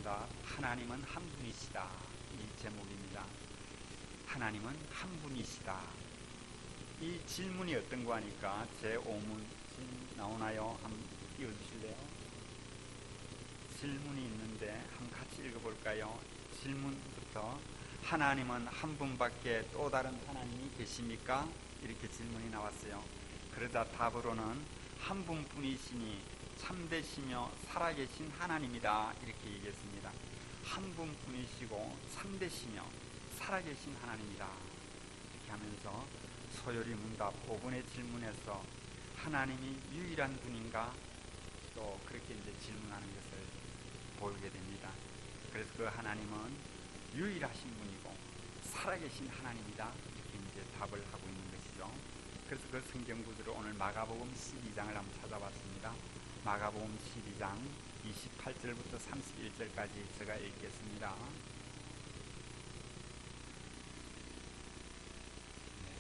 정답, 하나님은 한 분이시다. 이 제목입니다. 하나님은 한 분이시다. 이 질문이 어떤 거 하니까 제5문 나오나요? 한번 띄워주실래요? 질문이 있는데 한번 같이 읽어볼까요? 질문부터 하나님은 한 분밖에 또 다른 하나님이 계십니까? 이렇게 질문이 나왔어요. 그러자 답으로는 한 분뿐이시니 참되시며 살아계신 하나님이다 이렇게 얘기했습니다. 한 분뿐이시고 참되시며 살아계신 하나님이다 이렇게 하면서 소요리 문답 5분의 질문에서 하나님이 유일한 분인가? 또 그렇게 이제 질문하는 것을 보게 됩니다. 그래서 그 하나님은 유일하신 분이고 살아계신 하나님이다 이렇게 이제 답을 하고 있는 것이죠. 그래서 그 성경 구절을 오늘 마가복음 12장을 한번 찾아봤습니다. 마가복음 12장 28절부터 31절까지 제가 읽겠습니다.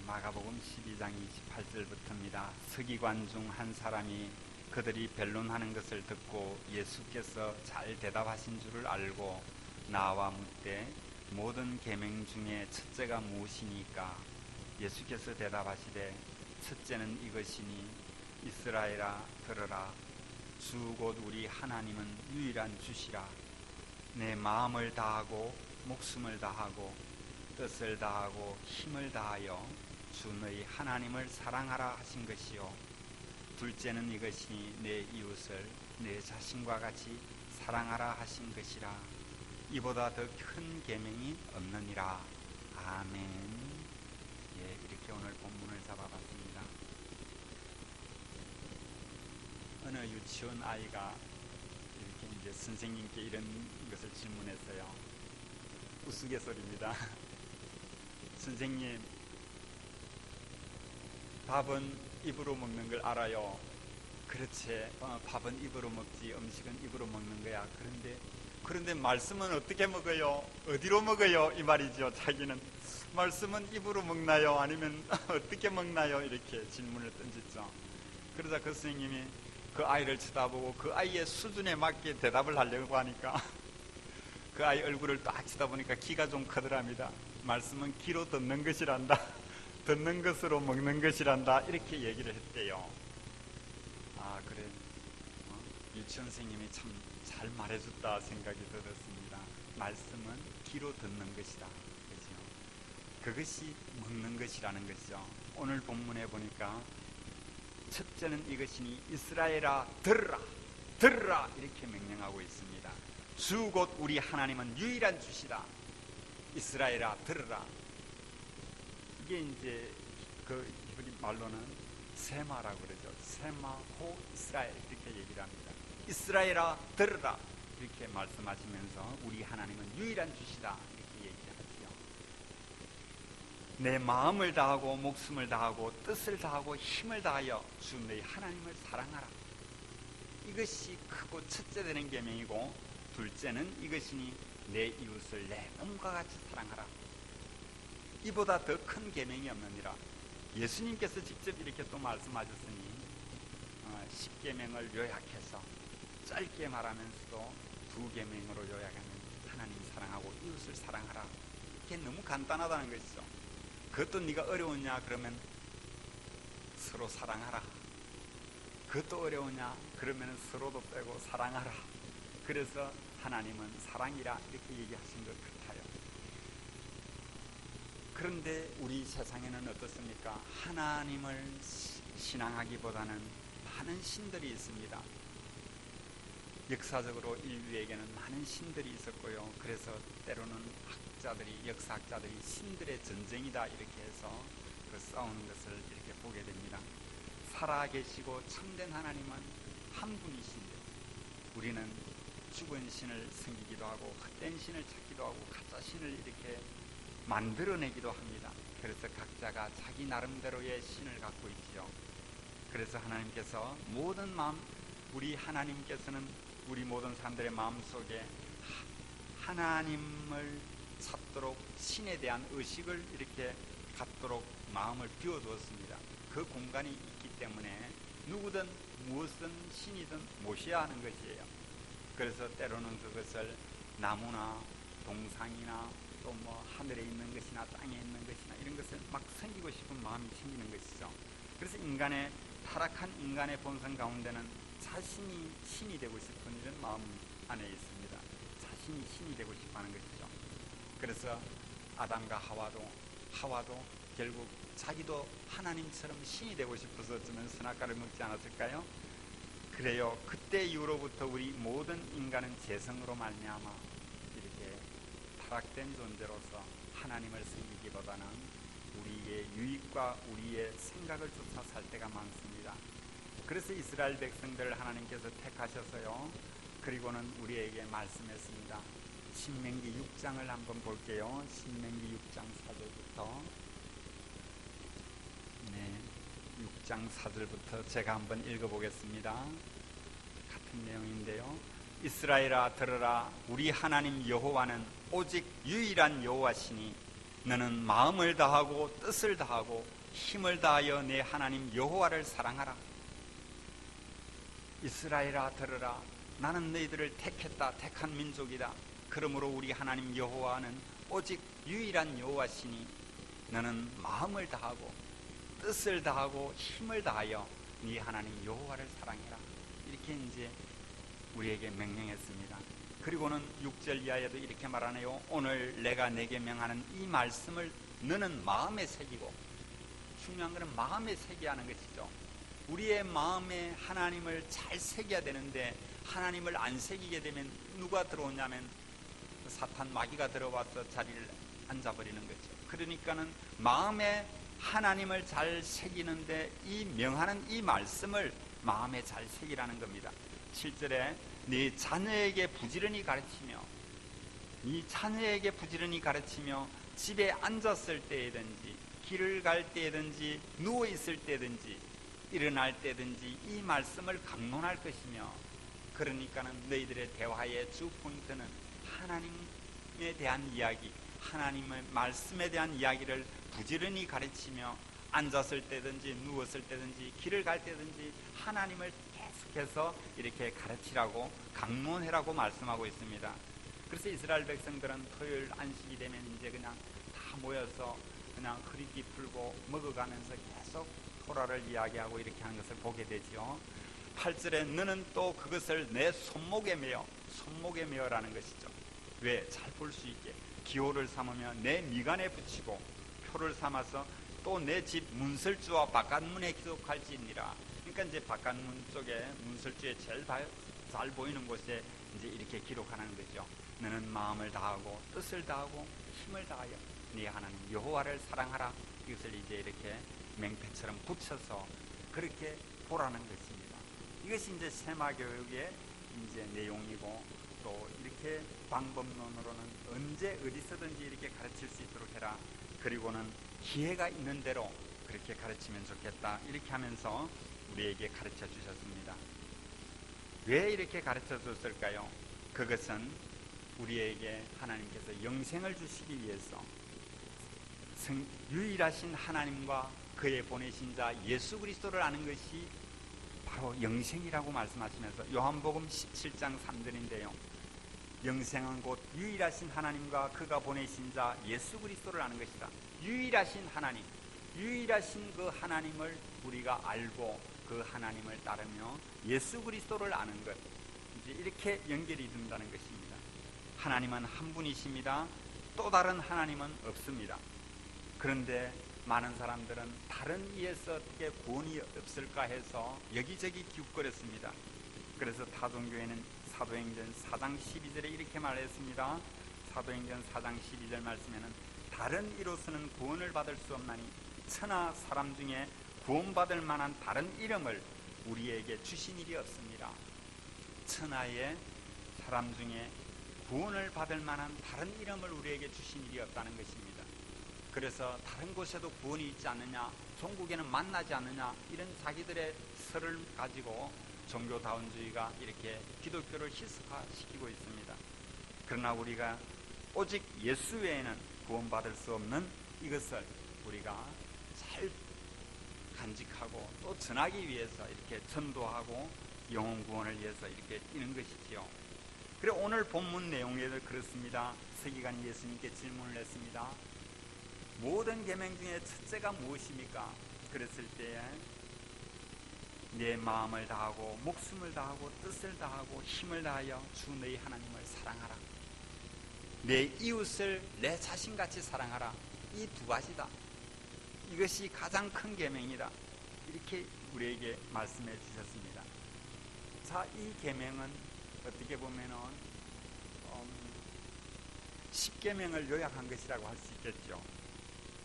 마가복음 12장 28절부터입니다. 서기관 중 한 사람이 그들이 변론하는 것을 듣고 예수께서 잘 대답하신 줄을 알고 나와 묻되 모든 계명 중에 첫째가 무엇이니까? 예수께서 대답하시되 첫째는 이것이니 이스라엘아 들으라. 주 곧 우리 하나님은 유일한 주시라. 내 마음을 다하고 목숨을 다하고 뜻을 다하고 힘을 다하여 주 너희 하나님을 사랑하라 하신 것이요. 둘째는 이것이니 내 이웃을 내 자신과 같이 사랑하라 하신 것이라. 이보다 더 큰 계명이 없느니라. 아멘. 예, 이렇게 오늘 본문을 잡아봤습니다. 어느 유치원 아이가 이렇게 이제 선생님께 이런 것을 질문했어요. 우스갯소리입니다. 선생님, 밥은 입으로 먹는 걸 알아요. 그렇지. 밥은 입으로 먹지 음식은 입으로 먹는 거야. 그런데 말씀은 어떻게 먹어요? 어디로 먹어요? 이 말이죠. 자기는 말씀은 입으로 먹나요? 아니면 어떻게 먹나요? 이렇게 질문을 던졌죠. 그러자 그 선생님이 그 아이를 쳐다보고 그 아이의 수준에 맞게 대답을 하려고 하니까 그 아이 얼굴을 딱 쳐다보니까 키가 좀 크더랍니다. 말씀은 귀로 듣는 것이란다. 듣는 것으로 먹는 것이란다. 이렇게 얘기를 했대요. 아, 그래. 유치원 선생님이 참 잘 말해줬다 생각이 들었습니다. 말씀은 귀로 듣는 것이다. 그죠? 그것이 먹는 것이라는 것이죠. 오늘 본문에 보니까 첫째는 이것이니 이스라엘아 들으라. 들으라. 이렇게 명령하고 있습니다. 주 곧 우리 하나님은 유일한 주시다. 이스라엘아 들으라. 이게 이제 그 히브리 말로는 세마라고 그러죠. 세마호 이스라엘 이렇게 얘기를 합니다. 이스라엘아 들으라 이렇게 말씀하시면서 우리 하나님은 유일한 주시다 이렇게 얘기하죠. 내 마음을 다하고 목숨을 다하고 뜻을 다하고 힘을 다하여 주 너희 하나님을 사랑하라. 이것이 크고 첫째 되는 계명이고 둘째는 이것이니 내 이웃을 내 몸과 같이 사랑하라. 이보다 더 큰 계명이 없느니라. 예수님께서 직접 이렇게 또 말씀하셨으니 10계명을 요약해서 짧게 말하면서도 2계명으로 요약하면 하나님 사랑하고 이웃을 사랑하라. 이게 너무 간단하다는 것이죠. 그것도 네가 어려우냐 그러면 서로 사랑하라. 그것도 어려우냐 그러면 서로도 빼고 사랑하라. 그래서 하나님은 사랑이라 이렇게 얘기하신 것 같아요. 그런데 우리 세상에는 어떻습니까? 하나님을 신앙하기보다는 많은 신들이 있습니다. 역사적으로 인류에게는 많은 신들이 있었고요. 그래서 때로는 학자들이, 역사학자들이 신들의 전쟁이다 이렇게 해서 그 싸우는 것을 이렇게 보게 됩니다. 살아계시고 참된 하나님은 한 분이신데 우리는 죽은 신을 섬기기도 하고 헛된 신을 찾기도 하고 가짜 신을 이렇게 만들어내기도 합니다. 그래서 각자가 자기 나름대로의 신을 갖고 있지요. 그래서 하나님께서 우리 하나님께서는 우리 모든 사람들의 마음속에 하나님을 찾도록 신에 대한 의식을 이렇게 갖도록 마음을 비워두었습니다. 그 공간이 있기 때문에 누구든 무엇은 신이든 모셔야 하는 것이에요. 그래서 때로는 그것을 나무나 동상이나 또 뭐 하늘에 있는 것이나 땅에 있는 것이나 이런 것을 막 섬기고 싶은 마음이 생기는 것이죠. 그래서 타락한 인간의 본성 가운데는 자신이 신이 되고 싶은 이런 마음 안에 있습니다. 자신이 신이 되고 싶어 하는 것이죠. 그래서 아담과 하와도 결국 자기도 하나님처럼 신이 되고 싶어서 어쩌면 선악과를 먹지 않았을까요? 그래요. 그때 이후로부터 우리 모든 인간은 죄성으로 말미암아 이렇게 타락된 존재로서 하나님을 섬기기보다는 우리의 유익과 우리의 생각을 쫓아 살 때가 많습니다. 그래서 이스라엘 백성들을 하나님께서 택하셔서요, 그리고는 우리에게 말씀했습니다. 신명기 6장을 한번 볼게요. 신명기 6장 4절부터 6장 4절부터 제가 한번 읽어보겠습니다. 같은 내용인데요. 이스라엘아 들으라. 우리 하나님 여호와는 오직 유일한 여호와시니 너는 마음을 다하고 뜻을 다하고 힘을 다하여 내 하나님 여호와를 사랑하라. 이스라엘아 들으라. 나는 너희들을 택한 민족이다. 그러므로 우리 하나님 여호와는 오직 유일한 여호와시니 너는 마음을 다하고 뜻을 다하고 힘을 다하여 네 하나님 여호와를 사랑해라. 이렇게 이제 우리에게 명령했습니다. 그리고는 6절 이하에도 이렇게 말하네요. 오늘 내가 내게 명하는 이 말씀을 너는 마음에 새기고, 중요한 것은 마음에 새겨야 하는 것이죠. 우리의 마음에 하나님을 잘 새겨야 되는데 하나님을 안 새기게 되면 누가 들어오냐면 사탄 마귀가 들어와서 자리를 앉아버리는 거죠. 그러니까는 마음에 하나님을 잘 새기는데 이 명하는 이 말씀을 마음에 잘 새기라는 겁니다. 7절에 네 자녀에게 부지런히 가르치며 집에 앉았을 때든지 길을 갈 때든지 누워 있을 때든지 일어날 때든지 이 말씀을 강론할 것이며, 그러니까는 너희들의 대화의 주 포인트는 하나님에 대한 이야기, 하나님의 말씀에 대한 이야기를 부지런히 가르치며 앉았을 때든지 누웠을 때든지 길을 갈 때든지 하나님을 계속해서 이렇게 가르치라고 강론해라고 말씀하고 있습니다. 그래서 이스라엘 백성들은 토요일 안식이 되면 이제 그냥 다 모여서 그냥 허리띠 풀고 먹어가면서 계속 토라를 이야기하고 이렇게 하는 것을 보게 되죠. 8절에 너는 또 그것을 내 손목에 메어라는 것이죠. 왜? 잘 볼 수 있게 기호를 삼으며 내 미간에 붙이고 표를 삼아서 또 내 집 문설주와 바깥문에 기록할지니라. 그러니까 이제 바깥문 쪽에 문설주에 제일 잘 보이는 곳에 이제 이렇게 기록하는 거죠. 너는 마음을 다하고 뜻을 다하고 힘을 다하여 네 하나님 여호와를 사랑하라. 이것을 이제 이렇게 맹패처럼 붙여서 그렇게 보라는 것입니다. 이것이 이제 세마교육의 이제 내용이고, 또 이렇게 방법론으로는 언제 어디서든지 이렇게 가르칠 수 있도록 해라. 그리고는 기회가 있는 대로 그렇게 가르치면 좋겠다. 이렇게 하면서 우리에게 가르쳐 주셨습니다. 왜 이렇게 가르쳐 줬을까요? 그것은 우리에게 하나님께서 영생을 주시기 위해서 유일하신 하나님과 그의 보내신 자 예수 그리스도를 아는 것이 바로 영생이라고 말씀하시면서, 요한복음 17장 3절인데요. 영생은 곧 유일하신 하나님과 그가 보내신 자 예수 그리스도를 아는 것이다. 유일하신 하나님, 유일하신 그 하나님을 우리가 알고 그 하나님을 따르며 예수 그리스도를 아는 것, 이제 이렇게 연결이 된다는 것입니다. 하나님은 한 분이십니다. 또 다른 하나님은 없습니다. 그런데 많은 사람들은 다른 이에서 어떻게 구원이 없을까 해서 여기저기 기웃거렸습니다. 그래서 타종교회는 사도행전 4장 12절에 이렇게 말했습니다. 사도행전 4장 12절 말씀에는 다른 이로서는 구원을 받을 수 없나니 천하 사람 중에 구원받을 만한 다른 이름을 우리에게 주신 일이 없습니다. 천하의 사람 중에 구원을 받을 만한 다른 이름을 우리에게 주신 일이 없다는 것입니다. 그래서 다른 곳에도 구원이 있지 않느냐, 종국에는 만나지 않느냐, 이런 자기들의 설을 가지고 종교다운주의가 이렇게 기독교를 희석화시키고 있습니다. 그러나 우리가 오직 예수 외에는 구원받을 수 없는 이것을 우리가 잘 간직하고 또 전하기 위해서 이렇게 전도하고 영혼 구원을 위해서 이렇게 뛰는 것이지요. 그래 오늘 본문 내용에도 그렇습니다. 서기관이 예수님께 질문을 했습니다. 모든 계명 중에 첫째가 무엇입니까? 그랬을 때에 내 마음을 다하고 목숨을 다하고 뜻을 다하고 힘을 다하여 주 너희 하나님을 사랑하라. 내 이웃을 내 자신같이 사랑하라. 이 두 가지다. 이것이 가장 큰 계명이다. 이렇게 우리에게 말씀해 주셨습니다. 자, 이 계명은 어떻게 보면은 10계명을 요약한 것이라고 할 수 있겠죠.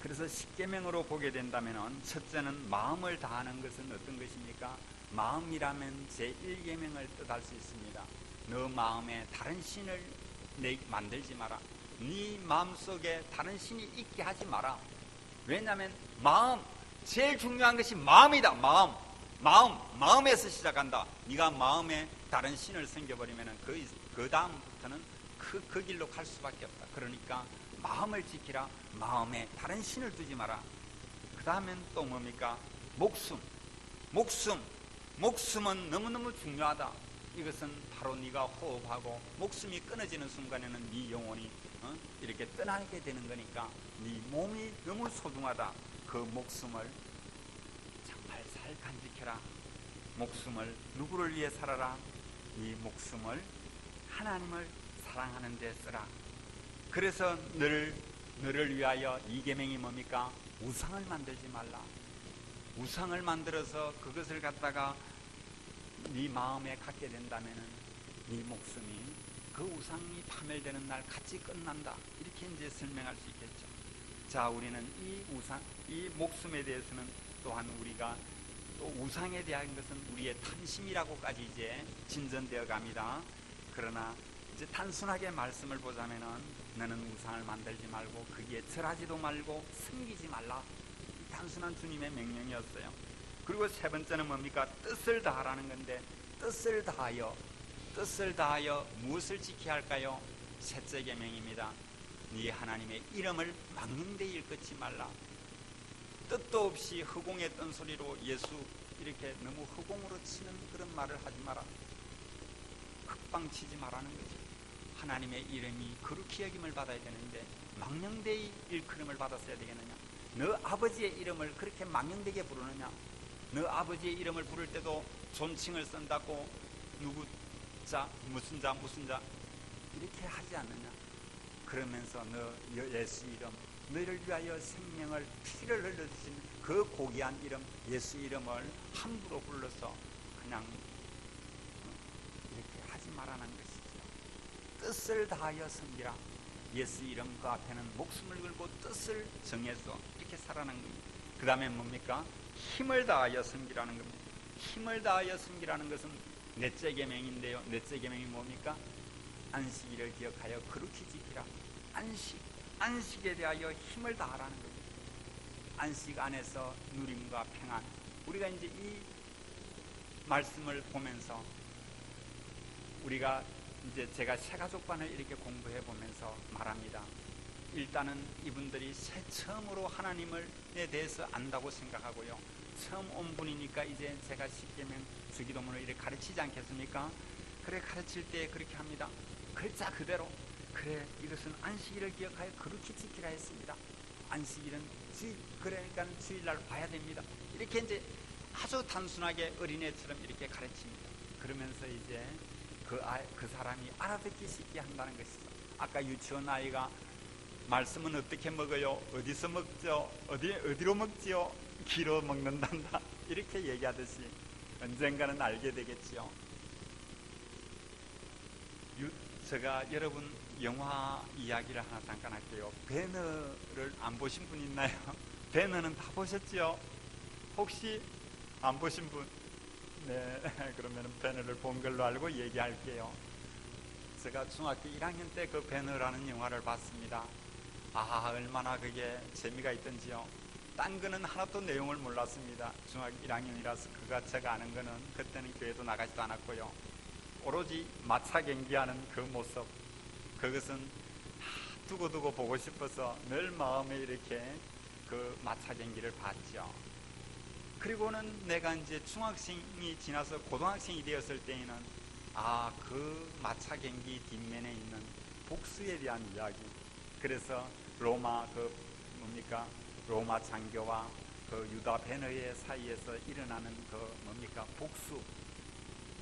그래서 10계명으로 보게 된다면 첫째는 마음을 다하는 것은 어떤 것입니까? 마음이라면 제1계명을 뜻할 수 있습니다. 너 마음에 다른 신을 만들지 마라. 네 마음속에 다른 신이 있게 하지 마라. 왜냐하면 마음, 제일 중요한 것이 마음이다. 마음에서 시작한다. 네가 마음에 다른 신을 섬겨버리면 그 다음부터는 그 길로 갈 수밖에 없다. 그러니까 마음을 지키라. 마음에 다른 신을 두지 마라. 그 다음엔 또 뭡니까? 목숨은 너무너무 중요하다. 이것은 바로 네가 호흡하고 목숨이 끊어지는 순간에는 네 영혼이 이렇게 떠나게 되는 거니까 네 몸이 너무 소중하다. 그 목숨을 정말 잘 간직해라. 목숨을 누구를 위해 살아라? 네 목숨을 하나님을 사랑하는 데 쓰라. 그래서 너를 위하여 이 계명이 뭡니까? 우상을 만들지 말라. 우상을 만들어서 그것을 갖다가 네 마음에 갖게 된다면은 네 목숨이 그 우상이 파멸되는 날 같이 끝난다. 이렇게 이제 설명할 수 있겠죠. 자, 우리는 이 목숨에 대해서는 또한 우리가 또 우상에 대한 것은 우리의 탐심이라고까지 이제 진전되어 갑니다. 그러나 이제 단순하게 말씀을 보자면은 너는 우상을 만들지 말고 거기에 절하지도 말고 섬기지 말라. 단순한 주님의 명령이었어요. 그리고 세 번째는 뭡니까? 뜻을 다하라는 건데 뜻을 다하여 무엇을 지켜야 할까요? 셋째 계명입니다. 네 하나님의 이름을 망령되이 일컫지 말라. 뜻도 없이 허공에 뜬 소리로 예수 이렇게 너무 허공으로 치는 그런 말을 하지 마라. 흑방치지 말라는 거지. 하나님의 이름이 거룩히 여김을 받아야 되는데 망령되이 일컬음을 받았어야 되겠느냐? 너 아버지의 이름을 그렇게 망령되게 부르느냐? 너 아버지의 이름을 부를 때도 존칭을 쓴다고 누구 자 무슨 자 이렇게 하지 않느냐? 그러면서 너 예수 이름, 너를 위하여 생명을 피를 흘려주신 그 고귀한 이름 예수 이름을 함부로 불러서 그냥 이렇게 하지 말라는 것이죠. 뜻을 다하여 섬기라. 예수 이름 그 앞에는 목숨을 걸고 뜻을 정해서 이렇게 살아가는 겁니다. 그 다음에 뭡니까? 힘을 다하여 섬기라는 겁니다. 힘을 다하여 섬기라는 것은 넷째 계명인데요. 넷째 계명이 뭡니까? 안식일을 기억하여 거룩히 지키라. 안식에 대하여 힘을 다하라는 겁니다. 안식 안에서 누림과 평안. 우리가 이제 이 말씀을 보면서 우리가 이제 제가 새가족반을 이렇게 공부해 보면서 말합니다. 일단은 이분들이 처음으로 하나님에 대해서 안다고 생각하고요. 처음 온 분이니까 이제 제가 10계명 주기도문을 이렇게 가르치지 않겠습니까? 그래 가르칠 때 그렇게 합니다. 글자 그대로 그래 이것은 안식일을 기억하여 그렇게 지키라 했습니다. 안식일은 그러니까 주일날 봐야 됩니다. 이렇게 이제 아주 단순하게 어린애처럼 이렇게 가르칩니다. 그러면서 이제 그 사람이 알아듣기 쉽게 한다는 것이죠. 아까 유치원 아이가 말씀은 어떻게 먹어요? 어디서 먹죠? 어디로 먹지요? 귀로 먹는단다. 이렇게 얘기하듯이 언젠가는 알게 되겠지요. 제가 여러분 영화 이야기를 하나 잠깐 할게요. 배너를 안 보신 분 있나요? 배너는 다 보셨죠? 혹시 안 보신 분? 네, 그러면 배너를 본 걸로 알고 얘기할게요. 제가 중학교 1학년 때 그 배너라는 영화를 봤습니다. 아, 얼마나 그게 재미가 있던지요. 딴 거는 하나도 내용을 몰랐습니다. 중학교 1학년이라서 제가 아는 거는 그때는 교회도 나가지도 않았고요. 오로지 마차 경기하는 그 모습, 그것은 두고두고 보고 싶어서 늘 마음에 이렇게 그 마차 경기를 봤죠. 그리고는 내가 이제 중학생이 지나서 고등학생이 되었을 때에는 그 마차 경기 뒷면에 있는 복수에 대한 이야기. 그래서 로마 로마 장교와 그 유다 베너의 사이에서 일어나는 복수,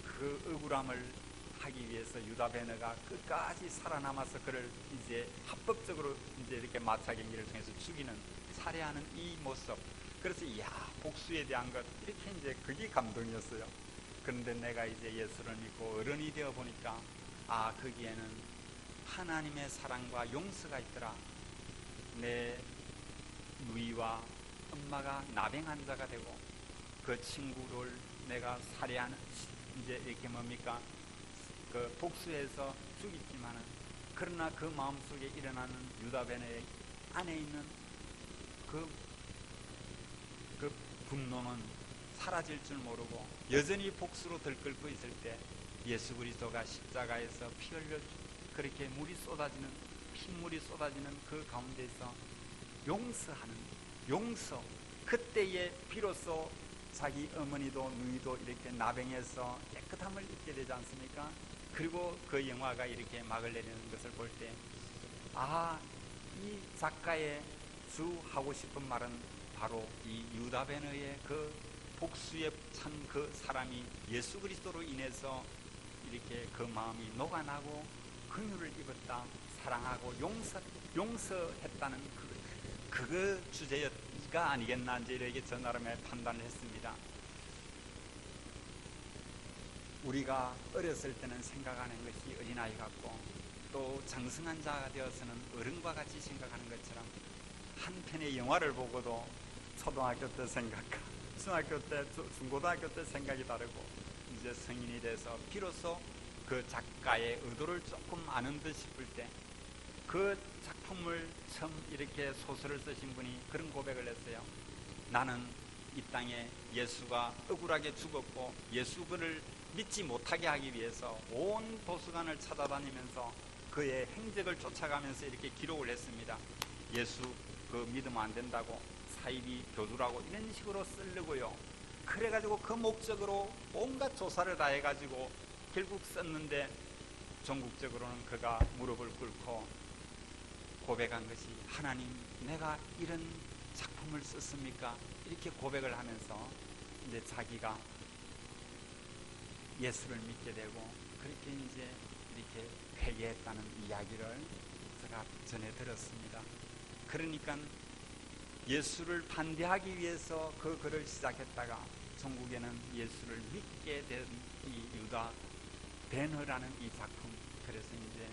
그 억울함을 하기 위해서 유다 베너가 끝까지 살아남아서 그를 이제 합법적으로 이제 이렇게 마차 경기를 통해서 죽이는, 살해하는 이 모습. 그래서 복수에 대한 것, 이렇게 이제 그게 감동이었어요. 그런데 내가 이제 예수를 믿고 어른이 되어 보니까 거기에는 하나님의 사랑과 용서가 있더라. 내 누이와 엄마가 나병 환자가 되고 그 친구를 내가 살해하는, 이제 이렇게 그 복수해서 죽였지만은, 그러나 그 마음속에 일어나는 유다 베네의 안에 있는 그 분노는 사라질 줄 모르고 여전히 복수로 들끓고 있을 때, 예수 그리스도가 십자가에서 피 흘려 그렇게 핏물이 쏟아지는 그 가운데서 용서하는 용서, 그때에 비로소 자기 어머니도 누이도 이렇게 나병에서 깨끗함을 입게 되지 않습니까? 그리고 그 영화가 이렇게 막을 내리는 것을 볼 때, 이 작가의 주 하고 싶은 말은 바로 이 유다 베너의 그 복수에 찬 그 사람이 예수 그리스도로 인해서 이렇게 그 마음이 녹아나고 긍휼을 입었다, 사랑하고 용서했다는 그 주제가 아니겠나, 이제 이렇게 저 나름의 판단을 했습니다. 우리가 어렸을 때는 생각하는 것이 어린아이 같고, 또 장성한 자가 되어서는 어른과 같이 생각하는 것처럼, 한 편의 영화를 보고도 초등학교 때 생각과 중학교 때, 중고등학교 때 생각이 다르고, 이제 성인이 돼서 비로소 그 작가의 의도를 조금 아는 듯 싶을 때, 그 작품을 처음 이렇게 소설을 쓰신 분이 그런 고백을 했어요. 나는 이 땅에 예수가 억울하게 죽었고 예수를 믿지 못하게 하기 위해서 온 도서관을 찾아다니면서 그의 행적을 쫓아가면서 이렇게 기록을 했습니다. 예수 믿으면 안 된다고, 사이비 교주라고 이런 식으로 쓰려고요. 그래가지고 그 목적으로 온갖 조사를 다 해가지고 결국 썼는데, 전국적으로는 그가 무릎을 꿇고 고백한 것이, 하나님, 내가 이런 작품을 썼습니까? 이렇게 고백을 하면서 이제 자기가 예수를 믿게 되고 그렇게 이제 이렇게 회개했다는 이야기를 제가 전해 들었습니다. 그러니까 예수를 반대하기 위해서 그 글을 시작했다가 전국에는 예수를 믿게 된 이 유다 베너라는 이 작품, 그래서 이제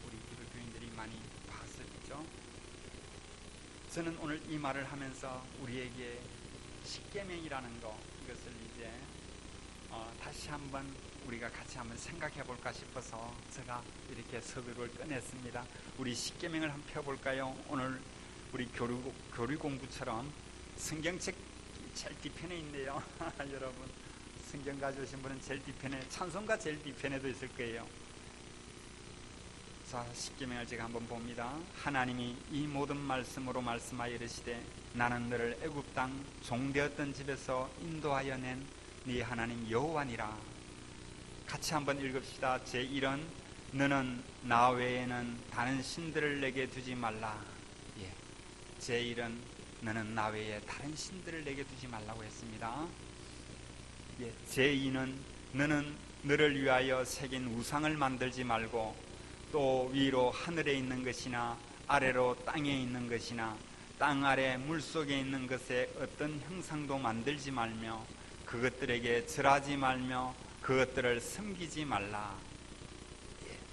우리 기독교인들이 많이 봤었죠. 저는 오늘 이 말을 하면서 우리에게 십계명이라는 거, 이것을 이제 다시 한번 우리가 같이 한번 생각해 볼까 싶어서 제가 이렇게 서두를 꺼냈습니다. 우리 십계명을 한번 펴볼까요? 오늘 우리 교리 공부처럼 성경책 제일 뒤편에 있네요. 여러분, 성경 가져오신 분은 제일 뒤편에, 찬송가 제일 뒤편에도 있을 거예요. 자, 십계명을 제가 한번 봅니다. 하나님이 이 모든 말씀으로 말씀하여 이르시되, 나는 너를 애굽 땅 종되었던 집에서 인도하여 낸 네 하나님 여호와니라. 같이 한번 읽읍시다. 제1은 너는 나 외에는 다른 신들을 내게 두지 말라. 제1은 너는 나 외에 다른 신들을 내게 두지 말라고 했습니다. 제2는 너는 너를 위하여 새긴 우상을 만들지 말고, 또 위로 하늘에 있는 것이나 아래로 땅에 있는 것이나 땅 아래 물속에 있는 것에 어떤 형상도 만들지 말며 그것들에게 절하지 말며 그것들을 섬기지 말라.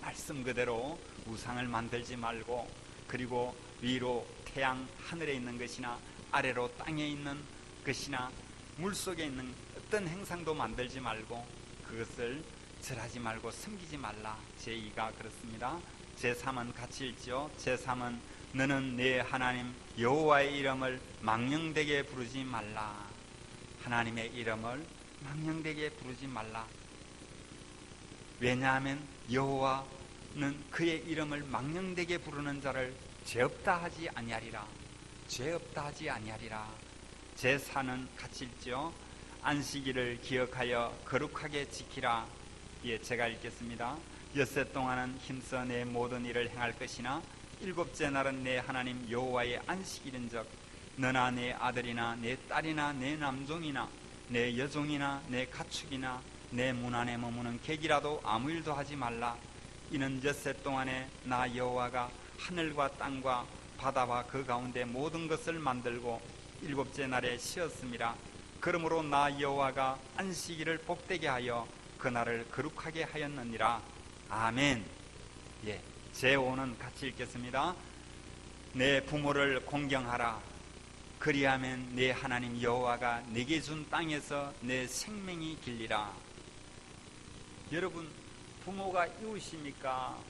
말씀 그대로 우상을 만들지 말고, 그리고 위로 태양 하늘에 있는 것이나 아래로 땅에 있는 것이나 물속에 있는 어떤 행상도 만들지 말고 그것을 절하지 말고 섬기지 말라. 제2가 그렇습니다. 제3은 같이 읽죠. 제3은 너는 내 하나님 여호와의 이름을 망령되게 부르지 말라. 하나님의 이름을 망령되게 부르지 말라. 왜냐하면 여호와는 그의 이름을 망령되게 부르는 자를 죄 없다 하지 아니하리라. 죄 없다 하지 아니하리라. 제4는 같이 읽죠. 안식일을 기억하여 거룩하게 지키라. 예, 제가 읽겠습니다. 엿새 동안은 힘써 내 모든 일을 행할 것이나 일곱째 날은 내 하나님 여호와의 안식일인즉 너나 내 아들이나 내 딸이나 내 남종이나 내 여종이나 내 가축이나 내 문 안에 머무는 객이라도 아무 일도 하지 말라. 이는 엿새 동안에 나 여호와가 하늘과 땅과 바다와 그 가운데 모든 것을 만들고 일곱째 날에 쉬었음이라. 그러므로 나 여호와가 안식일을 복되게 하여 그날을 거룩하게 하였느니라. 아멘. 예, 제5는 같이 읽겠습니다. 내 부모를 공경하라. 그리하면 내 하나님 여호와가 내게 준 땅에서 내 생명이 길리라. 여러분, 부모가 이웃입니까?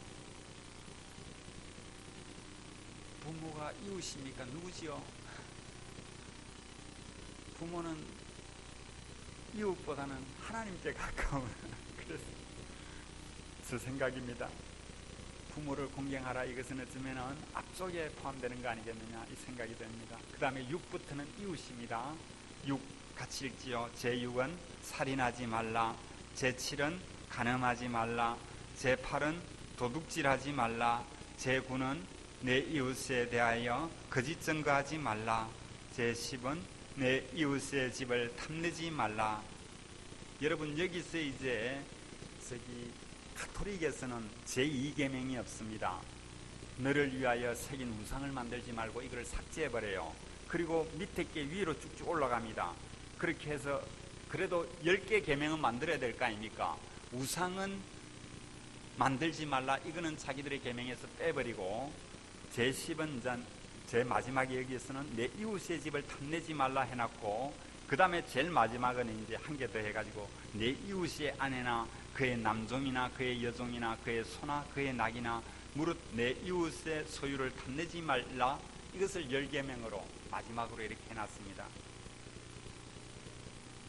부모가 이웃입니까? 누구지요? 부모는 이웃보다는 하나님께 가까운 그래서 제 생각입니다. 부모를 공경하라, 이것은 어쩌면 앞쪽에 포함되는 거 아니겠느냐 이 생각이 됩니다. 그 다음에 6부터는 이웃입니다. 6 같이 읽지요. 제6은 살인하지 말라. 제7은 간음하지 말라. 제8은 도둑질하지 말라. 제9는 내 이웃에 대하여 거짓 증거하지 말라. 제10은 내 이웃의 집을 탐내지 말라. 여러분, 여기서 이제 가톨릭에서는 제2계명이 없습니다. 너를 위하여 새긴 우상을 만들지 말고 이걸 삭제해버려요. 그리고 밑에 게 위로 쭉쭉 올라갑니다. 그렇게 해서 그래도 10개 계명은 만들어야 될 거 아닙니까? 우상은 만들지 말라, 이거는 자기들의 계명에서 빼버리고, 제10은 제 마지막에 여기에서는 내 이웃의 집을 탐내지 말라 해놨고, 그 다음에 제일 마지막은 이제 한 개 더 해가지고 내 이웃의 아내나 그의 남종이나 그의 여종이나 그의 소나 그의 낙이나 무릇 내 이웃의 소유를 탐내지 말라, 이것을 10계명으로 마지막으로 이렇게 해놨습니다.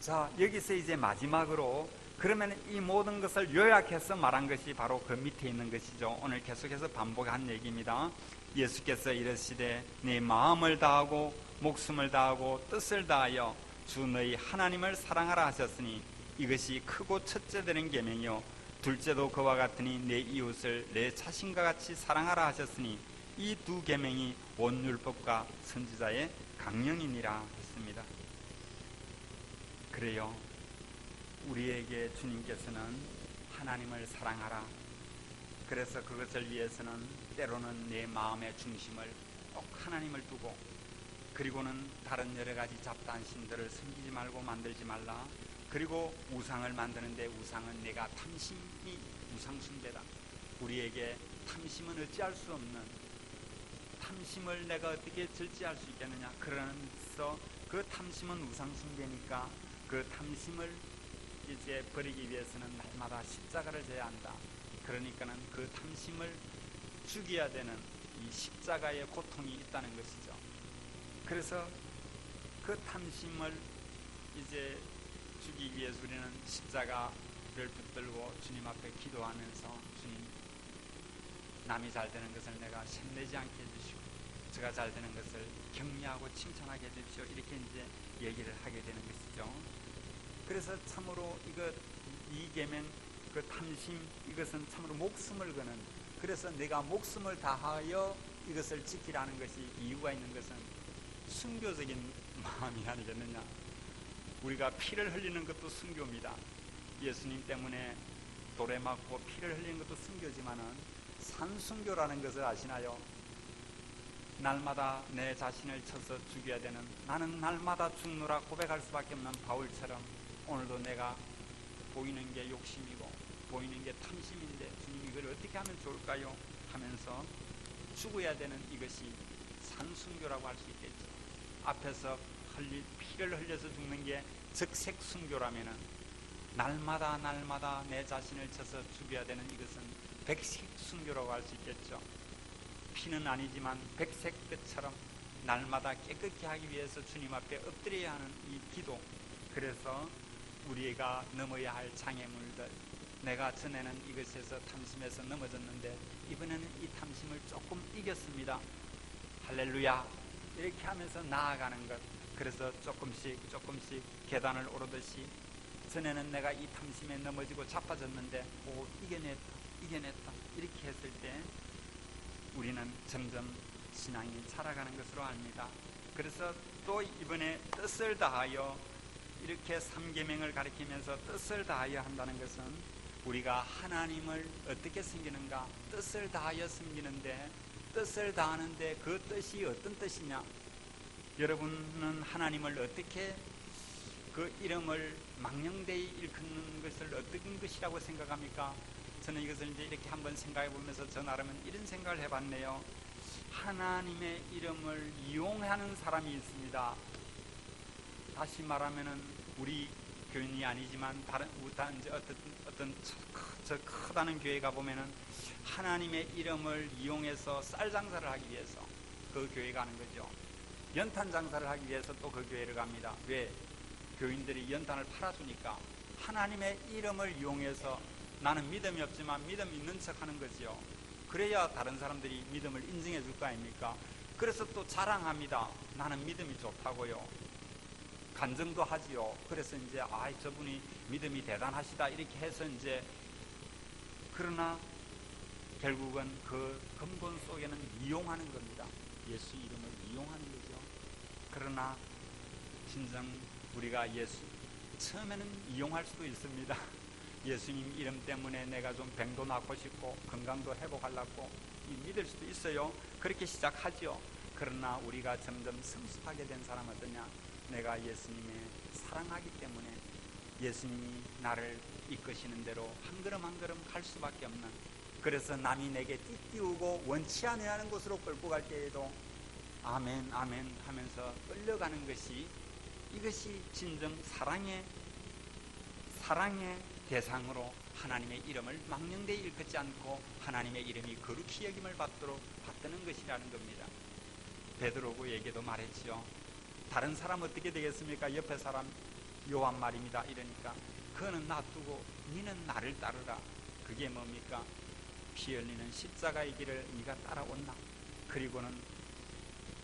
자, 여기서 이제 마지막으로 그러면 이 모든 것을 요약해서 말한 것이 바로 그 밑에 있는 것이죠. 오늘 계속해서 반복한 얘기입니다. 예수께서 이르시되 네 마음을 다하고 목숨을 다하고 뜻을 다하여 주 너희 하나님을 사랑하라 하셨으니 이것이 크고 첫째 되는 계명이요 둘째도 그와 같으니 내 이웃을 내 자신과 같이 사랑하라 하셨으니 이 두 계명이 온 율법과 선지자의 강령이니라 했습니다. 그래요, 우리에게 주님께서는 하나님을 사랑하라, 그래서 그것을 위해서는 때로는 내 마음의 중심을 꼭 하나님을 두고, 그리고는 다른 여러 가지 잡다한 신들을 섬기지 말고 만들지 말라. 그리고 우상을 만드는데 우상은 내가 탐심이 우상 숭배다. 우리에게 탐심은 어찌할 수 없는, 탐심을 내가 어떻게 절제할 수 있겠느냐. 그러면서 그 탐심은 우상 숭배니까 그 탐심을 이제 버리기 위해서는 날마다 십자가를 져야 한다. 그러니까는 그 탐심을 죽여야 되는 이 십자가의 고통이 있다는 것이죠. 그래서 그 탐심을 이제 주기 위해서 우리는 십자가를 붙들고 주님 앞에 기도하면서, 주님, 남이 잘 되는 것을 내가 샘내지 않게 해주시고 제가 잘 되는 것을 격려하고 칭찬하게 해주십시오, 이렇게 이제 얘기를 하게 되는 것이죠. 그래서 참으로 이 계명, 그 탐심, 이것은 참으로 목숨을 거는, 그래서 내가 목숨을 다하여 이것을 지키라는 것이 이유가 있는 것은 순교적인 마음이 아니겠느냐. 우리가 피를 흘리는 것도 순교입니다. 예수님 때문에 돌에 맞고 피를 흘리는 것도 순교지만은 산순교라는 것을 아시나요? 날마다 내 자신을 쳐서 죽여야 되는, 나는 날마다 죽노라 고백할 수밖에 없는 바울처럼 오늘도 내가 보이는 게 욕심이고 보이는 게 탐심인데 주님, 이걸 어떻게 하면 좋을까요? 하면서 죽어야 되는 이것이 산순교라고 할 수 있겠죠. 앞에서 피를 흘려서 죽는 게 적색순교라면은 날마다 내 자신을 쳐서 죽여야 되는 이것은 백색순교라고 할 수 있겠죠. 피는 아니지만 백색빛처럼 날마다 깨끗게 하기 위해서 주님 앞에 엎드려야 하는 이 기도. 그래서 우리가 넘어야 할 장애물들, 내가 전에는 이것에서 탐심에서 넘어졌는데 이번에는 이 탐심을 조금 이겼습니다. 할렐루야, 이렇게 하면서 나아가는 것. 그래서 조금씩 계단을 오르듯이 전에는 내가 이 탐심에 넘어지고 자빠졌는데 이겨냈다 이렇게 했을 때 우리는 점점 신앙이 자라가는 것으로 압니다. 그래서 또 이번에 뜻을 다하여 이렇게 3계명을 가리키면서 뜻을 다하여 한다는 것은 우리가 하나님을 어떻게 섬기는가, 뜻을 다하여 섬기는데, 뜻을 다하는데 그 뜻이 어떤 뜻이냐, 여러분은 하나님을 어떻게 그 이름을 망령되이 일컫는 것을 어떤 것이라고 생각합니까? 저는 이것을 이제 이렇게 한번 생각해 보면서 저 나름은 이런 생각을 해봤네요. 하나님의 이름을 이용하는 사람이 있습니다. 다시 말하면은 우리 교인이 아니지만 다른 이제 어떤 저 크다는 교회 가 보면은 하나님의 이름을 이용해서 쌀 장사를 하기 위해서 그 교회 가는 거죠. 연탄 장사를 하기 위해서 또 그 교회를 갑니다. 왜? 교인들이 연탄을 팔아주니까. 하나님의 이름을 이용해서 나는 믿음이 없지만 믿음 있는 척 하는 거지요. 그래야 다른 사람들이 믿음을 인정해 줄 거 아닙니까? 그래서 또 자랑합니다. 나는 믿음이 좋다고요. 간증도 하지요. 그래서 이제 저분이 믿음이 대단하시다 이렇게 해서 이제, 그러나 결국은 그 근본 속에는 이용하는 겁니다. 예수 이름을 이용하는 거죠. 그러나 진정 우리가 처음에는 이용할 수도 있습니다. 예수님 이름 때문에 내가 좀 병도 낫고 싶고 건강도 회복하려고 믿을 수도 있어요. 그렇게 시작하죠. 그러나 우리가 점점 성숙하게 된 사람은 어떠냐? 내가 예수님의 사랑하기 때문에 예수님이 나를 이끄시는 대로 한 걸음 한 걸음 갈 수밖에 없는, 그래서 남이 내게 띠띠우고 원치 않아야 하는 곳으로 끌고 갈 때에도 아멘 아멘 하면서 끌려가는 것이, 이것이 진정 사랑의 대상으로 하나님의 이름을 망령되이 일컫지 않고 하나님의 이름이 거룩히 여김을 받도록 받드는 것이라는 겁니다. 베드로에게도 말했지요. 다른 사람 어떻게 되겠습니까? 옆에 사람 요한 말입니다. 이러니까 그는 놔두고 니는 나를 따르라. 그게 뭡니까? 피 흘리는 십자가의 길을 네가 따라온나? 그리고는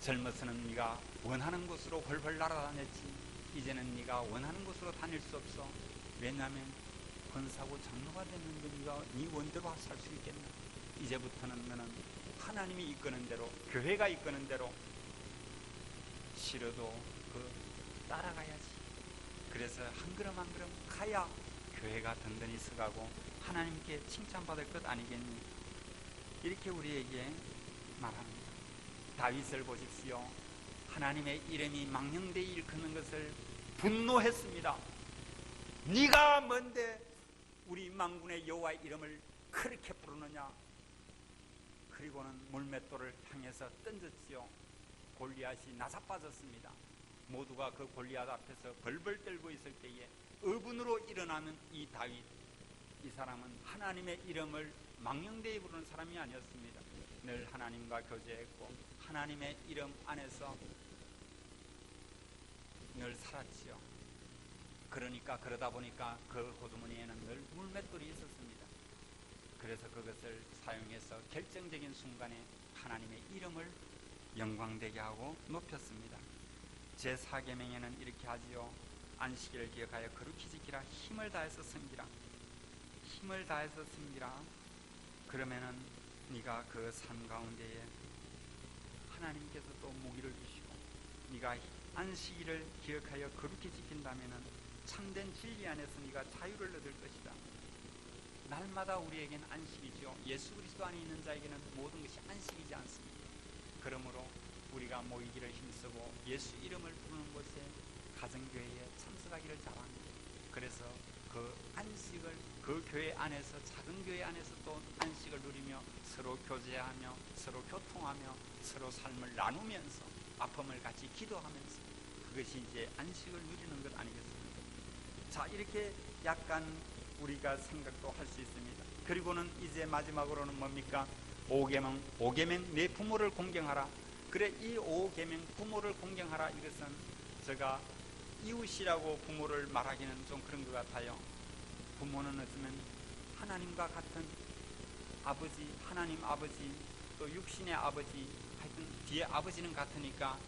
젊어서는 네가 원하는 곳으로 헐헐 날아다녔지. 이제는 네가 원하는 곳으로 다닐 수 없어. 왜냐하면 권사고 장로가 됐는데 네가 네 원대로 살 수 있겠나? 이제부터는 너는 하나님이 이끄는 대로, 교회가 이끄는 대로 싫어도 따라가야지. 그래서 한 걸음 한 걸음 가야 교회가 든든히 서가고 하나님께 칭찬받을 것 아니겠니? 이렇게 우리에게 말합니다. 다윗을 보십시오. 하나님의 이름이 망령되이 일컫는 것을 분노했습니다. 네가 뭔데 우리 만군의 여호와의 이름을 그렇게 부르느냐? 그리고는 물맷돌을 향해서 던졌지요. 골리앗이 나사빠졌습니다. 모두가 그 골리앗 앞에서 벌벌 떨고 있을 때에 어분으로 일어나는 이 다윗, 이 사람은 하나님의 이름을 망령되이 부르는 사람이 아니었습니다. 늘 하나님과 교제했고 하나님의 이름 안에서 늘 살았지요. 그러다 보니까 그 호두머니에는 늘 물맷돌이 있었습니다. 그래서 그것을 사용해서 결정적인 순간에 하나님의 이름을 영광되게 하고 높였습니다. 제4계명에는 이렇게 하지요. 안식일을 기억하여 거룩히 지키라. 힘을 다해서 섬기라. 힘을 다해서 섬기라. 그러면은 네가 그 삶 가운데에 하나님께서 또 무기를 주시고 네가 안식일을 기억하여 거룩히 지킨다면은 참된 진리 안에서 네가 자유를 얻을 것이다. 날마다 우리에게는 안식이죠. 예수 그리스도 안에 있는 자에게는 모든 것이 안식이지 않습니까? 그러므로 우리가 모이기를 힘쓰고 예수 이름을 부르는 곳에 가정교회에 참석하기를 잘합니다. 그래서 그 안식을 그 교회 안에서, 작은 교회 안에서 또 안식을 누리며 서로 교제하며 서로 교통하며 서로 삶을 나누면서 아픔을 같이 기도하면서 그것이 이제 안식을 누리는 것 아니겠습니까? 자, 이렇게 약간 우리가 생각도 할 수 있습니다. 그리고는 이제 마지막으로는 뭡니까? 5계명 내 부모를 공경하라. 그래, 이 5계명 부모를 공경하라, 이것은 제가 이웃이라고 부모를 말하기는 좀 그런 것 같아요. 부모는 어쩌면 하나님과 같은 아버지, 하나님 아버지, 또 육신의 아버지, 하여튼 뒤에 아버지는 같으니까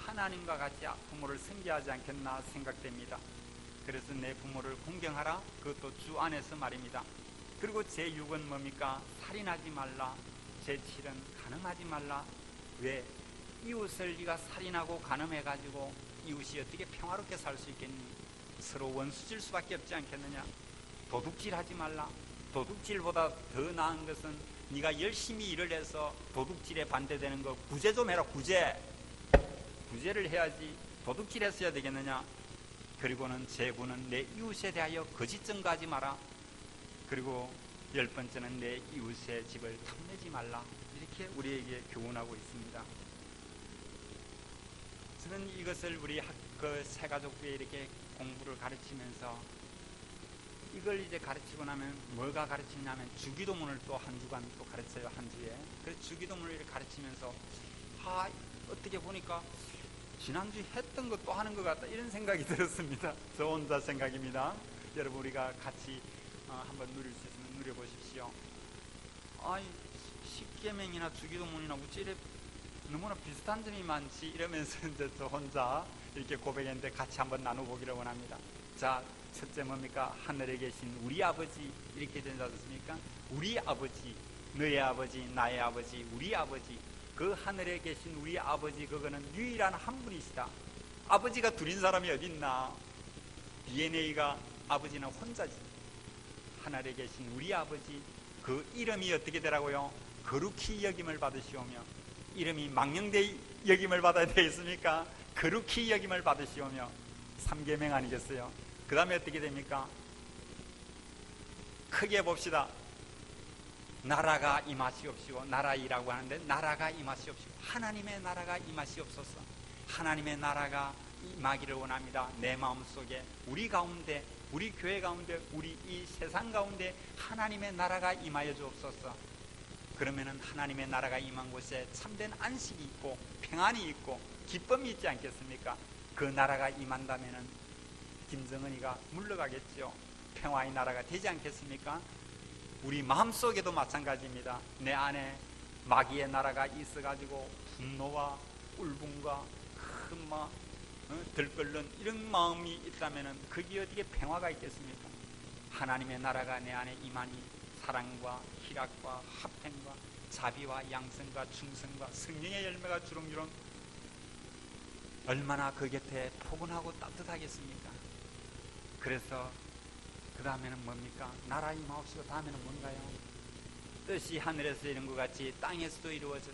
하나님과 같이 부모를 섬겨야 하지 않겠나 생각됩니다. 그래서 내 부모를 공경하라. 그것도 주 안에서 말입니다. 그리고 제6은 뭡니까? 살인하지 말라. 제7은 간음하지 말라. 왜? 이웃을 네가 살인하고 간음해가지고 이웃이 어떻게 평화롭게 살 수 있겠니? 서로 원수질 수밖에 없지 않겠느냐? 도둑질하지 말라. 도둑질보다 더 나은 것은 네가 열심히 일을 해서 도둑질에 반대되는 거 구제 좀 해라. 구제를 해야지 도둑질 했어야 되겠느냐? 그리고는 제9는 내 이웃에 대하여 거짓 증거하지 마라. 그리고 10번째는 내 이웃의 집을 탐내지 말라. 이렇게 우리에게 교훈하고 있습니다. 저는 이것을 우리 그 새가족부에 이렇게 공부를 가르치면서 이걸 이제 가르치고 나면 뭐가 가르치냐면 주기도문을 또 한 주간 또 가르쳐요. 한 주에. 그래서 주기도문을 이렇게 가르치면서 어떻게 보니까 지난주에 했던 것 또 하는 것 같다 이런 생각이 들었습니다. 저 혼자 생각입니다. 여러분 우리가 같이 한번 누릴 수 있으면 누려보십시오. 십계명이나 주기도문이나 어찌 이래 너무나 비슷한 점이 많지 이러면서 이제 저 혼자 이렇게 고백했는데 같이 한번 나눠보기를 원합니다. 자, 첫째 뭡니까? 하늘에 계신 우리 아버지 이렇게 되지 않습니까? 우리 아버지, 너의 아버지, 나의 아버지, 우리 아버지. 그 하늘에 계신 우리 아버지 그거는 유일한 한 분이시다. 아버지가 둘인 사람이 어디 있나? DNA가 아버지는 혼자지. 하늘에 계신 우리 아버지 그 이름이 어떻게 되라고요? 거룩히 여김을 받으시오며. 이름이 망령되이 여김을 받아야 되겠습니까? 거룩히 여김을 받으시오며. 3계명 아니겠어요? 그 다음에 어떻게 됩니까? 크게 봅시다. 나라가 임하시옵시고. 나라이라고 하는데 나라가 임하시옵시고. 하나님의 나라가 임하시옵소서. 하나님의 나라가 임하기를 원합니다. 내 마음속에, 우리 가운데, 우리 교회 가운데, 우리 이 세상 가운데 하나님의 나라가 임하여 주옵소서. 그러면은 하나님의 나라가 임한 곳에 참된 안식이 있고 평안이 있고 기쁨이 있지 않겠습니까? 그 나라가 임한다면은 김정은이가 물러가겠죠. 평화의 나라가 되지 않겠습니까? 우리 마음속에도 마찬가지입니다. 내 안에 마귀의 나라가 있어가지고 분노와 울분과 큰 들끓는 이런 마음이 있다면은 거기에 어디에 평화가 있겠습니까? 하나님의 나라가 내 안에 임하니 사랑과 희락과 화평과 자비와 양성과 충성과 성령의 열매가 주렁주렁 얼마나 그 곁에 포근하고 따뜻하겠습니까? 그래서 그 다음에는 뭡니까? 나라 임하옵시고 다음에는 뭔가요? 뜻이 하늘에서 이룬 것 같이 땅에서도 이루어져.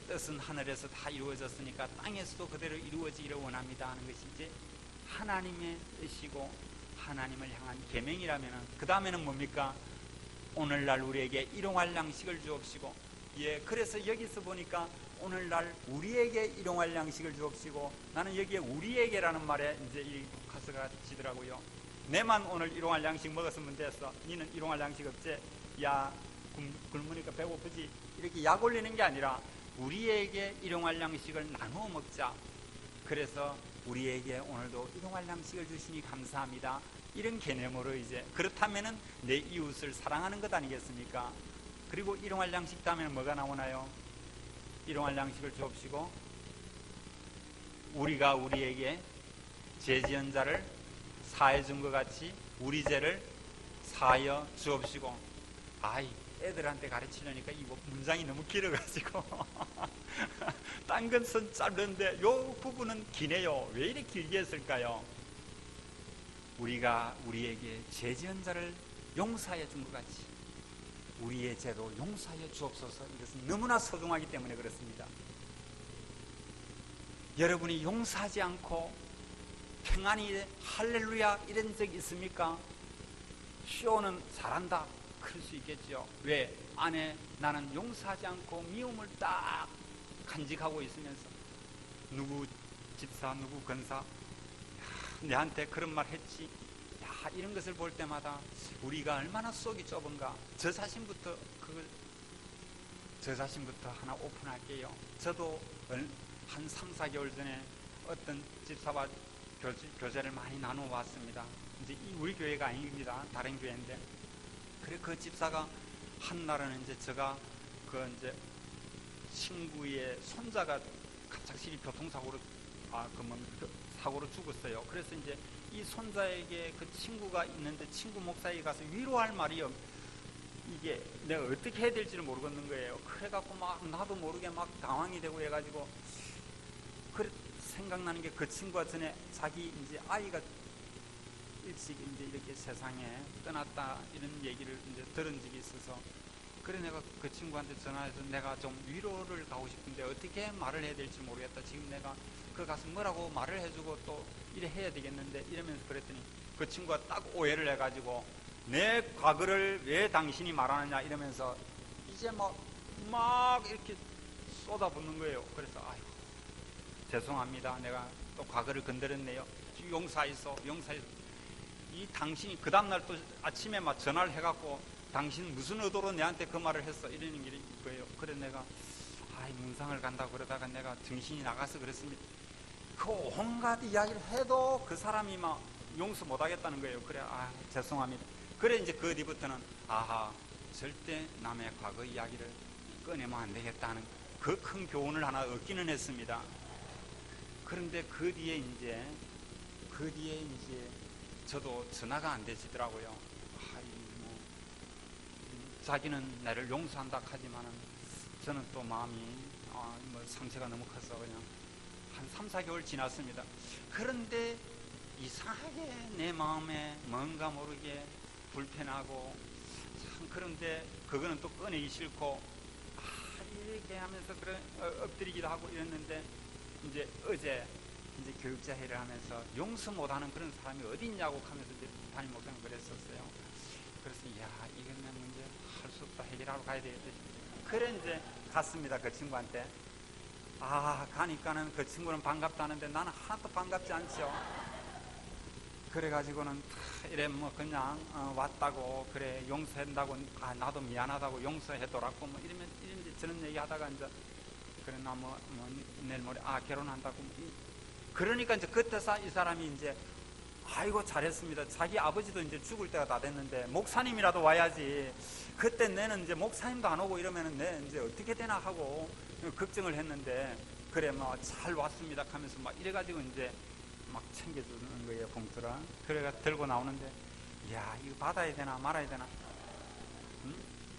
뜻은 하늘에서 다 이루어졌으니까 땅에서도 그대로 이루어지기를 원합니다 하는 것이 이제 하나님의 뜻이고 하나님을 향한 계명이라면은 그 다음에는 뭡니까? 오늘날 우리에게 일용할 양식을 주옵시고. 예, 그래서 여기서 보니까 오늘날 우리에게 일용할 양식을 주옵시고. 나는 여기에 우리에게라는 말에 이제 이 가사가 지더라고요. 내만 오늘 일용할 양식 먹었으면 됐어. 니는 일용할 양식 없지? 야, 굶으니까 배고프지? 이렇게 약 올리는 게 아니라 우리에게 일용할 양식을 나누어 먹자. 그래서 우리에게 오늘도 일용할 양식을 주시니 감사합니다. 이런 개념으로 이제 그렇다면은 내 이웃을 사랑하는 것 아니겠습니까? 그리고 일용할 양식 다음에는 뭐가 나오나요? 일용할 양식을 주옵시고 우리가 우리에게 죄 지은 자를 사해 준 것 같이 우리 죄를 사하여 주옵시고. 애들한테 가르치려니까 이 문장이 너무 길어가지고 딴 것은 짧은데 요 부분은 기네요. 왜 이렇게 길게 했을까요? 우리가 우리에게 죄 지은 자를 용서하여 준 것 같이 우리의 죄도 용서하여 주옵소서. 이것은 너무나 소중하기 때문에 그렇습니다. 여러분이 용서하지 않고 평안히 할렐루야 이런 적 있습니까? 쇼는 잘한다 그럴 수 있겠죠. 왜? 안에 나는 용서하지 않고 미움을 딱 간직하고 있으면서 누구 집사 누구 권사 내한테 그런 말 했지. 이런 것을 볼 때마다 우리가 얼마나 속이 좁은가. 저 자신부터 하나 오픈할게요. 저도 한 3, 4개월 전에 어떤 집사와 교제를 많이 나누어 왔습니다. 이제 우리 교회가 아닙니다. 다른 교회인데. 그래 그 집사가 한날은 이제 제가 이제 친구의 손자가 갑작스레 교통사고로 사고로 죽었어요. 그래서 이제 이 손자에게 그 친구가 있는데 친구 목사에게 가서 위로할 말이 이게 내가 어떻게 해야 될지를 모르겠는 거예요. 그래갖고 막 나도 모르게 막 당황이 되고 해가지고 그래 생각나는 게 그 친구가 전에 자기 이제 아이가 일찍 이제 이렇게 세상에 떠났다 이런 얘기를 이제 들은 적이 있어서 그래 내가 그 친구한테 전화해서 내가 좀 위로를 가고 싶은데 어떻게 말을 해야 될지 모르겠다. 지금 내가 그 가서 뭐라고 말을 해주고 또 이래 해야 되겠는데 이러면서 그랬더니 그 친구가 딱 오해를 해가지고 내 과거를 왜 당신이 말하느냐 이러면서 이제 막 이렇게 쏟아붓는 거예요. 그래서 아유 죄송합니다. 내가 또 과거를 건드렸네요. 용서하이소. 이 당신이 그 다음날 또 아침에 막 전화를 해갖고 당신 무슨 의도로 내한테 그 말을 했어 이러는 게 거예요. 그래 내가 문상을 간다고 그러다가 내가 정신이 나가서 그랬습니다. 그 온갖 이야기를 해도 그 사람이 막 용서 못하겠다는 거예요. 그래 죄송합니다. 그래 이제 그 뒤부터는 절대 남의 과거 이야기를 꺼내면 안 되겠다는 그 큰 교훈을 하나 얻기는 했습니다. 그런데 그 뒤에 이제 저도 전화가 안 되시더라고요. 자기는 나를 용서한다 하지만은 저는 또 마음이 상처가 너무 커서 그냥 한 3, 4개월 지났습니다. 그런데 이상하게 내 마음에 뭔가 모르게 불편하고 참 그런데 그거는 또 꺼내기 싫고 이렇게 하면서 그래 엎드리기도 하고 이랬는데 이제 어제 이제 교육자 회의를 하면서 용서 못하는 그런 사람이 어디 있냐고 하면서 이제 담임 목사님 그랬었어요. 그래서 이건 내 문제 할 수 없다 해결하러 가야 되겠다. 그래 이제 갔습니다. 그 친구한테. 가니까는 그 친구는 반갑다는데 나는 하나도 반갑지 않죠. 그래가지고는 이래 그냥 왔다고 그래 용서한다고 나도 미안하다고 용서해도라고 이러면 저런 얘기 하다가 이제 그래 나 내일 모레 결혼한다고 그러니까 이제 그때서 이 사람이 이제 아이고 잘했습니다. 자기 아버지도 이제 죽을 때가 다 됐는데 목사님이라도 와야지. 그때 내는 이제 목사님도 안 오고 이러면은 내 이제 어떻게 되나 하고 걱정을 했는데 그래 잘 왔습니다 하면서 막 이래가지고 이제 막 챙겨주는 거예요. 봉투를. 그래가 들고 나오는데 이거 받아야 되나 말아야 되나.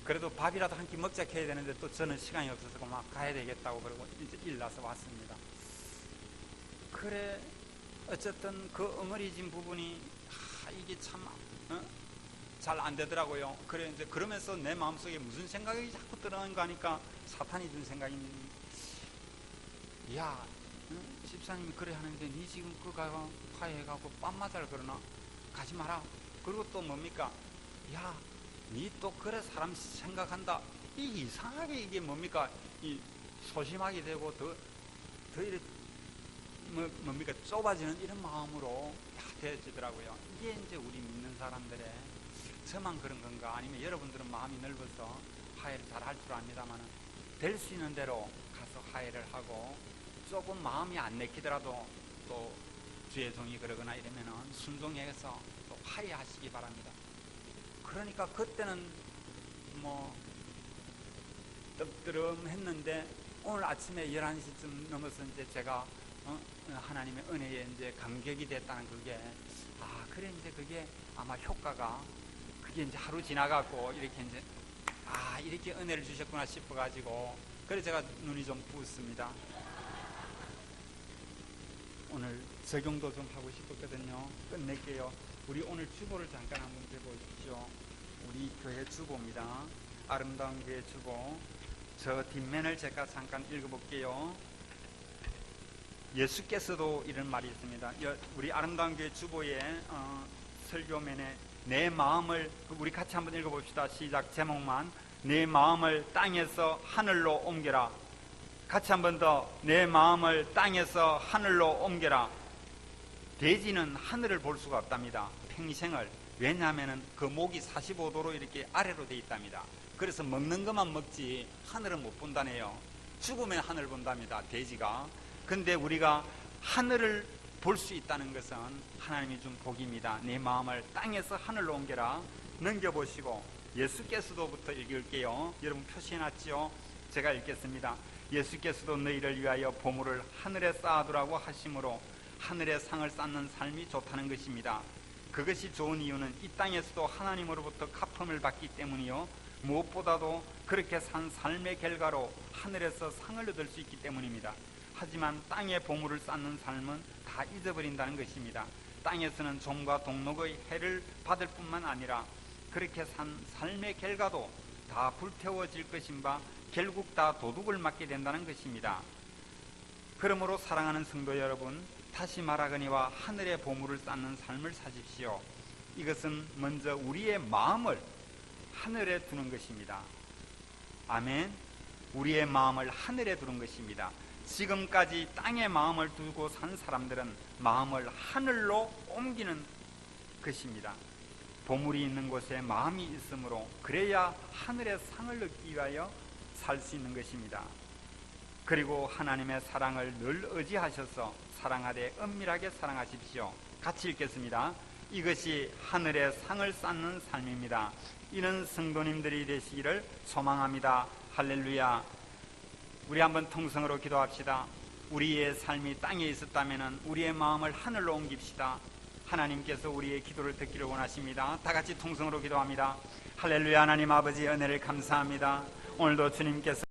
그래도 밥이라도 한 끼 먹자 해야 되는데 또 저는 시간이 없어서 막 가야 되겠다고 그러고 이제 일 나서 왔습니다. 그래 어쨌든 그 엉어리진 부분이 이게 참 잘 안 되더라고요. 그래 이제 그러면서 내 마음속에 무슨 생각이 자꾸 들어오는가 하니까 사탄이 든 생각입니다. 집사님이 그래 하는데 니 지금 그 가가 화해해가고 빰맞아를 그러나 가지 마라. 그리고 또 뭡니까? 니 또 그래 사람 생각한다. 이상하게 이게 뭡니까? 이 소심하게 되고 더 이렇게 뭡니까? 좁아지는 이런 마음으로 되어지더라고요. 이게 이제 우리 믿는 사람들의 저만 그런 건가? 아니면 여러분들은 마음이 넓어서 화해를 잘 할 줄 압니다만 될 수 있는 대로 가서 화해를 하고 조금 마음이 안 내키더라도 또 주의 종이 그러거나 이러면은 순종해서 또 화해하시기 바랍니다. 그러니까 그때는 뜨뜻했는데 오늘 아침에 11시쯤 넘어서 이제 제가 하나님의 은혜에 이제 감격이 됐다는 그게 그래 이제 그게 아마 효과가 그게 이제 하루 지나가고 이렇게 이제 이렇게 은혜를 주셨구나 싶어가지고 그래 제가 눈이 좀 부었습니다. 오늘 적용도 좀 하고 싶었거든요. 끝낼게요. 우리 오늘 주보를 잠깐 한번 해보십시오. 우리 교회 주보입니다. 아름다운 교회 주보. 저 뒷면을 제가 잠깐 읽어볼게요. 예수께서도 이런 말이 있습니다. 우리 아름다운 교회 주보의 설교면에 내 마음을 우리 같이 한번 읽어봅시다. 시작. 제목만 내 마음을 땅에서 하늘로 옮겨라. 같이 한번 더. 내 마음을 땅에서 하늘로 옮겨라. 돼지는 하늘을 볼 수가 없답니다. 평생을. 왜냐하면 그 목이 45도로 이렇게 아래로 돼 있답니다. 그래서 먹는 것만 먹지 하늘은 못 본다네요. 죽으면 하늘 본답니다. 돼지가. 근데 우리가 하늘을 볼 수 있다는 것은 하나님이 준 복입니다. 내 마음을 땅에서 하늘로 옮겨라. 넘겨보시고 예수께서도부터 읽을게요. 여러분 표시해놨지요? 제가 읽겠습니다. 예수께서도 너희를 위하여 보물을 하늘에 쌓아두라고 하심으로 하늘의 상을 쌓는 삶이 좋다는 것입니다. 그것이 좋은 이유는 이 땅에서도 하나님으로부터 갚음을 받기 때문이요, 무엇보다도 그렇게 산 삶의 결과로 하늘에서 상을 얻을 수 있기 때문입니다. 하지만 땅에 보물을 쌓는 삶은 다 잊어버린다는 것입니다. 땅에서는 좀과 동록의 해를 받을 뿐만 아니라 그렇게 산 삶의 결과도 다 불태워질 것인 바 결국 다 도둑을 맞게 된다는 것입니다. 그러므로 사랑하는 성도 여러분, 다시 말하거니와 하늘의 보물을 쌓는 삶을 사십시오. 이것은 먼저 우리의 마음을 하늘에 두는 것입니다. 아멘. 우리의 마음을 하늘에 두는 것입니다. 지금까지 땅에 마음을 두고 산 사람들은 마음을 하늘로 옮기는 것입니다. 보물이 있는 곳에 마음이 있으므로 그래야 하늘의 상을 얻기 위하여 살 수 있는 것입니다. 그리고 하나님의 사랑을 늘 의지하셔서 사랑하되 은밀하게 사랑하십시오. 같이 읽겠습니다. 이것이 하늘의 상을 쌓는 삶입니다. 이런 성도님들이 되시기를 소망합니다. 할렐루야. 우리 한번 통성으로 기도합시다. 우리의 삶이 땅에 있었다면 우리의 마음을 하늘로 옮깁시다. 하나님께서 우리의 기도를 듣기를 원하십니다. 다 같이 통성으로 기도합니다. 할렐루야. 하나님 아버지, 은혜를 감사합니다. 오늘도 주님께서